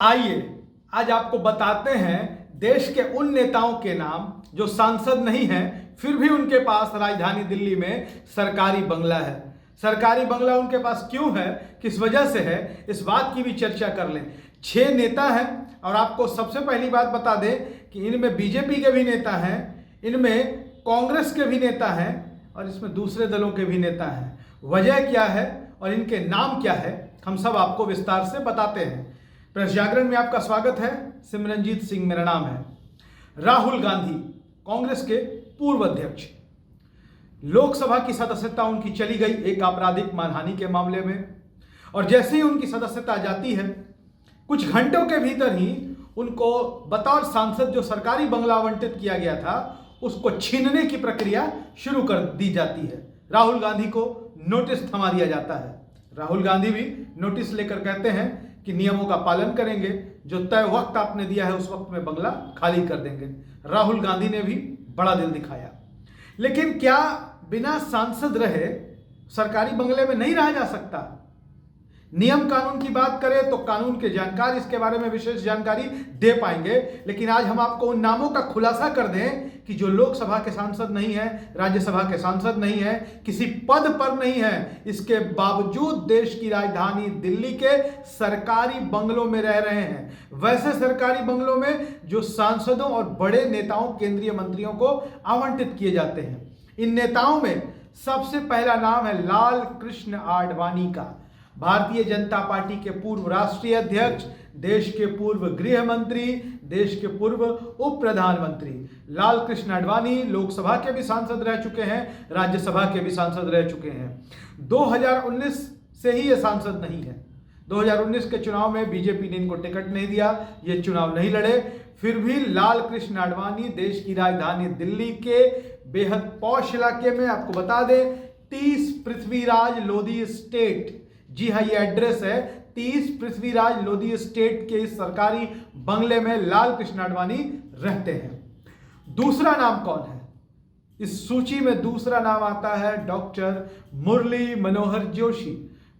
आइए आज आपको बताते हैं देश के उन नेताओं के नाम जो सांसद नहीं हैं फिर भी उनके पास राजधानी दिल्ली में सरकारी बंगला है। सरकारी बंगला उनके पास क्यों है, किस वजह से है, इस बात की भी चर्चा कर लें। 6 नेता हैं और आपको सबसे पहली बात बता दें कि इनमें बीजेपी के भी नेता हैं, इनमें कांग्रेस के भी नेता हैं और इसमें दूसरे दलों के भी नेता हैं। वजह क्या है और इनके नाम क्या है, हम सब आपको विस्तार से बताते हैं। प्रेस जागरण में आपका स्वागत है। सिमरनजीत सिंह मेरा नाम है। राहुल गांधी कांग्रेस के पूर्व अध्यक्ष, लोकसभा की सदस्यता उनकी चली गई एक आपराधिक मानहानि के मामले में, और जैसे ही उनकी सदस्यता जाती है कुछ घंटों के भीतर ही उनको बतौर सांसद जो सरकारी बंगला आवंटित किया गया था उसको छीनने की प्रक्रिया शुरू कर दी जाती है। राहुल गांधी को नोटिस थमा दिया जाता है। राहुल गांधी भी नोटिस लेकर कहते हैं कि नियमों का पालन करेंगे, जो तय वक्त आपने दिया है उस वक्त में बंगला खाली कर देंगे। राहुल गांधी ने भी बड़ा दिल दिखाया। लेकिन क्या बिना सांसद रहे सरकारी बंगले में नहीं रहा जा सकता? नियम कानून की बात करें तो कानून के जानकार इसके बारे में विशेष जानकारी दे पाएंगे, लेकिन आज हम आपको उन नामों का खुलासा कर दें कि जो लोकसभा के सांसद नहीं है, राज्यसभा के सांसद नहीं है, किसी पद पर नहीं है, इसके बावजूद देश की राजधानी दिल्ली के सरकारी बंगलों में रह रहे हैं। वैसे सरकारी बंगलों में जो सांसदों और बड़े नेताओं, केंद्रीय मंत्रियों को आवंटित किए जाते हैं। इन नेताओं में सबसे पहला नाम है लाल कृष्ण आडवाणी का। भारतीय जनता पार्टी के पूर्व राष्ट्रीय अध्यक्ष, देश के पूर्व गृह मंत्री, देश के पूर्व उप प्रधानमंत्री लाल कृष्ण आडवाणी लोकसभा के भी सांसद रह चुके हैं, राज्यसभा के भी सांसद रह चुके हैं। 2019 से ही ये सांसद नहीं है। 2019 के चुनाव में बीजेपी ने इनको टिकट नहीं दिया, ये चुनाव नहीं लड़े। फिर भी लाल कृष्ण आडवाणी देश की राजधानी दिल्ली के बेहद पॉश इलाके में, आपको बता दें 30 पृथ्वीराज लोधी स्टेट, जी हाँ ये एड्रेस है 30 पृथ्वीराज लोधी स्टेट के इस सरकारी बंगले में लाल कृष्ण आडवाणी रहते हैं। दूसरा नाम कौन है इस सूची में? दूसरा नाम आता है डॉक्टर मुरली मनोहर जोशी।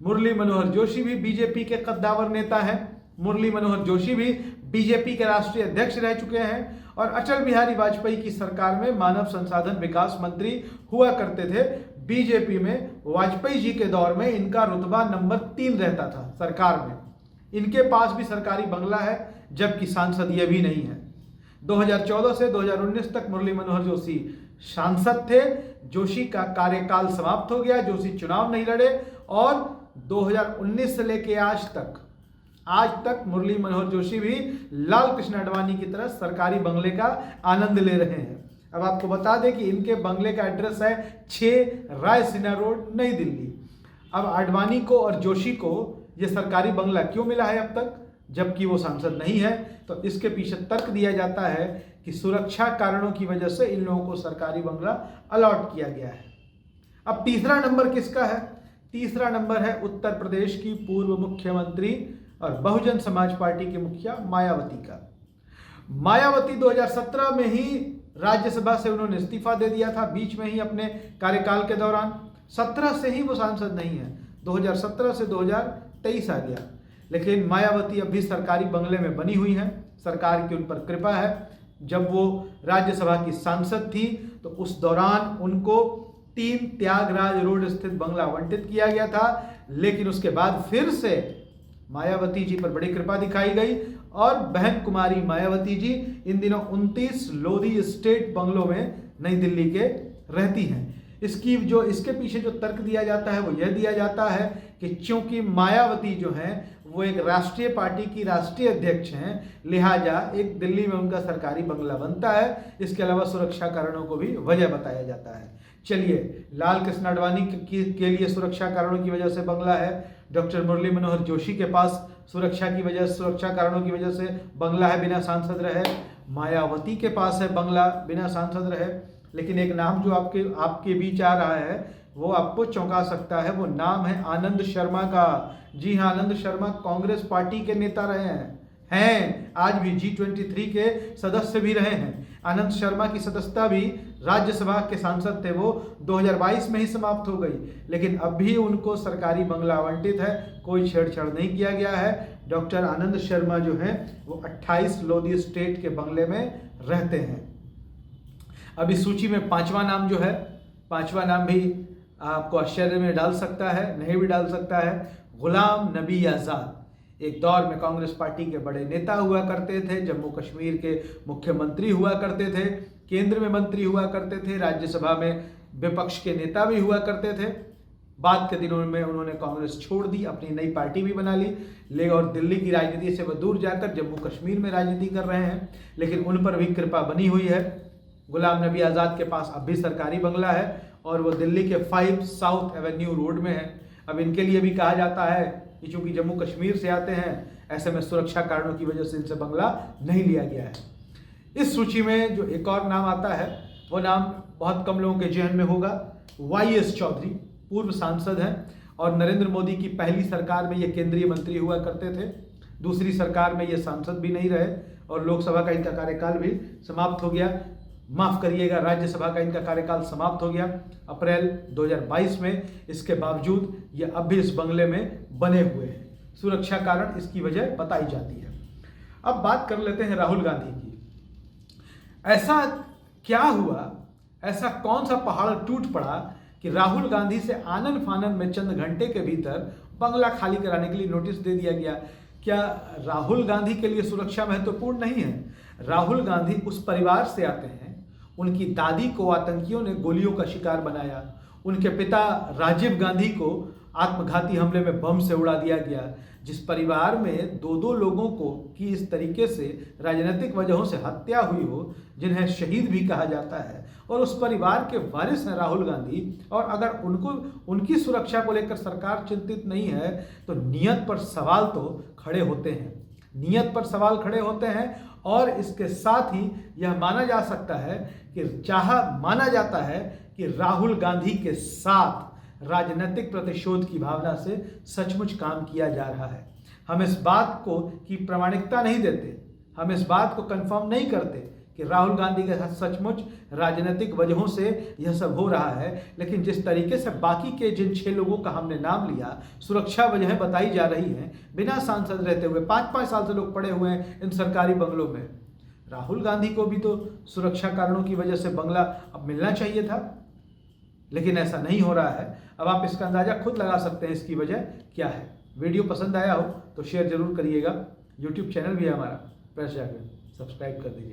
मुरली मनोहर जोशी भी बीजेपी के कद्दावर नेता हैं। मुरली मनोहर जोशी भी बीजेपी के राष्ट्रीय अध्यक्ष रह चुके हैं और अटल बिहारी वाजपेयी की सरकार में मानव संसाधन विकास मंत्री हुआ करते थे। बीजेपी में वाजपेयी जी के दौर में इनका रुतबा नंबर 3 रहता था सरकार में। इनके पास भी सरकारी बंगला है, जबकि सांसद ये भी नहीं है। 2014 से 2019 तक मुरली मनोहर जोशी सांसद थे। जोशी का कार्यकाल समाप्त हो गया, जोशी चुनाव नहीं लड़े और 2019 से लेके आज तक मुरली मनोहर जोशी भी लाल कृष्ण आडवाणी की तरह सरकारी बंगले का आनंद ले रहे हैं। अब आपको बता दें कि इनके बंगले का एड्रेस है 6 राय सिन्हा रोड, नई दिल्ली। अब आडवाणी को और जोशी को ये सरकारी बंगला क्यों मिला है अब तक, जबकि वो सांसद नहीं है? तो इसके पीछे तर्क दिया जाता है कि सुरक्षा कारणों की वजह से इन लोगों को सरकारी बंगला अलॉट किया गया है। अब तीसरा नंबर किसका है? तीसरा नंबर है उत्तर प्रदेश की पूर्व मुख्यमंत्री और बहुजन समाज पार्टी के मुखिया मायावती का। मायावती 2017 में ही राज्यसभा से उन्होंने इस्तीफा दे दिया था, बीच में ही अपने कार्यकाल के दौरान। 17 से ही वो सांसद नहीं है, 2017 से 2023 आ गया। लेकिन मायावती अब भी सरकारी बंगले में बनी हुई हैं, सरकार की उन पर कृपा है। जब वो राज्यसभा की सांसद थी तो उस दौरान उनको 3 त्यागराज रोड स्थित बंगला आवंटित किया गया था, लेकिन उसके बाद फिर से मायावती जी पर बड़ी कृपा दिखाई गई और बहन कुमारी मायावती जी इन दिनों 29 लोधी स्टेट बंगलों में नई दिल्ली के रहती हैं। इसके पीछे जो तर्क दिया जाता है वो यह दिया जाता है कि चूंकि मायावती जो हैं वो एक राष्ट्रीय पार्टी की राष्ट्रीय अध्यक्ष हैं, लिहाजा एक दिल्ली में उनका सरकारी बंगला बनता है। इसके अलावा सुरक्षा कारणों को भी वजह बताया जाता है। चलिए, लाल कृष्ण आडवाणी के लिए सुरक्षा कारणों की वजह से बंगला है, डॉक्टर मुरली मनोहर जोशी के पास सुरक्षा कारणों की वजह से बंगला है, बिना सांसद रहे। मायावती के पास है बंगला, बिना सांसद रहे। लेकिन एक नाम जो आपके बीच आ रहा है वो आपको चौंका सकता है। वो नाम है आनंद शर्मा का। जी हाँ, आनंद शर्मा कांग्रेस पार्टी के नेता रहे हैं, आज भी G23 के सदस्य भी रहे हैं। आनंद शर्मा की सदस्यता भी राज्यसभा के सांसद थे, वो 2022 में ही समाप्त हो गई, लेकिन अब भी उनको सरकारी बंगला आवंटित है, कोई छेड़छाड़ नहीं किया गया है। डॉक्टर आनंद शर्मा जो हैं वो 28 लोधी स्टेट के बंगले में रहते हैं। अब इस सूची में पांचवा नाम जो है, पांचवा नाम भी आपको आश्चर्य में डाल सकता है, नहीं भी डाल सकता है। गुलाम नबी आज़ाद एक दौर में कांग्रेस पार्टी के बड़े नेता हुआ करते थे, जम्मू कश्मीर के मुख्यमंत्री हुआ करते थे, केंद्र में मंत्री हुआ करते थे, राज्यसभा में विपक्ष के नेता भी हुआ करते थे। बाद के दिनों में उन्होंने कांग्रेस छोड़ दी, अपनी नई पार्टी भी बना ली और दिल्ली की राजनीति से वो दूर जाकर जम्मू कश्मीर में राजनीति कर रहे हैं, लेकिन उन पर भी कृपा बनी हुई है। गुलाम नबी आज़ाद के पास अब भी सरकारी बंगला है और वो दिल्ली के 5 साउथ एवेन्यू रोड में है। अब इनके लिए भी कहा जाता है कि चूंकि जम्मू कश्मीर से आते हैं, ऐसे में सुरक्षा कारणों की वजह से इनसे बंगला नहीं लिया गया है। इस सूची में जो एक और नाम आता है वो नाम बहुत कम लोगों के जहन में होगा। YS चौधरी पूर्व सांसद हैं और नरेंद्र मोदी की पहली सरकार में ये केंद्रीय मंत्री हुआ करते थे, दूसरी सरकार में ये सांसद भी नहीं रहे और लोकसभा का इनका कार्यकाल भी समाप्त हो गया। माफ़ करिएगा, राज्यसभा का इनका कार्यकाल समाप्त हो गया अप्रैल 2022 में। इसके बावजूद ये अब भी इस बंगले में बने हुए हैं। सुरक्षा कारण इसकी वजह बताई जाती है। अब बात कर लेते हैं राहुल गांधी की। ऐसा क्या हुआ, ऐसा कौन सा पहाड़ टूट पड़ा कि राहुल गांधी से आनन फानन में चंद घंटे के भीतर बंगला खाली कराने के लिए नोटिस दे दिया गया? क्या राहुल गांधी के लिए सुरक्षा महत्वपूर्ण नहीं है? राहुल गांधी उस परिवार से आते हैं, उनकी दादी को आतंकियों ने गोलियों का शिकार बनाया, उनके पिता राजीव गांधी को आत्मघाती हमले में बम से उड़ा दिया गया। जिस परिवार में दो लोगों को की इस तरीके से राजनीतिक वजहों से हत्या हुई हो, जिन्हें शहीद भी कहा जाता है, और उस परिवार के वारिस हैं राहुल गांधी, और अगर उनकी सुरक्षा को लेकर सरकार चिंतित नहीं है तो नियत पर सवाल तो खड़े होते हैं, नियत पर सवाल खड़े होते हैं। और इसके साथ ही यह माना जा सकता है कि माना जाता है कि राहुल गांधी के साथ राजनीतिक प्रतिशोध की भावना से सचमुच काम किया जा रहा है। हम इस बात को की प्रामाणिकता नहीं देते, हम इस बात को कंफर्म नहीं करते कि राहुल गांधी के साथ सचमुच राजनीतिक वजहों से यह सब हो रहा है, लेकिन जिस तरीके से बाकी के जिन 6 लोगों का हमने नाम लिया, सुरक्षा वजहें बताई जा रही हैं, बिना सांसद रहते हुए 5-5 साल से लोग पड़े हुए हैं इन सरकारी बंगलों में। राहुल गांधी को भी तो सुरक्षा कारणों की वजह से बंगला अब मिलना चाहिए था, लेकिन ऐसा नहीं हो रहा है। अब आप इसका अंदाजा खुद लगा सकते हैं इसकी वजह क्या है। वीडियो पसंद आया हो तो शेयर जरूर करिएगा। यूट्यूब चैनल भी है हमारा, प्रेस जाकर सब्सक्राइब कर दीजिएगा।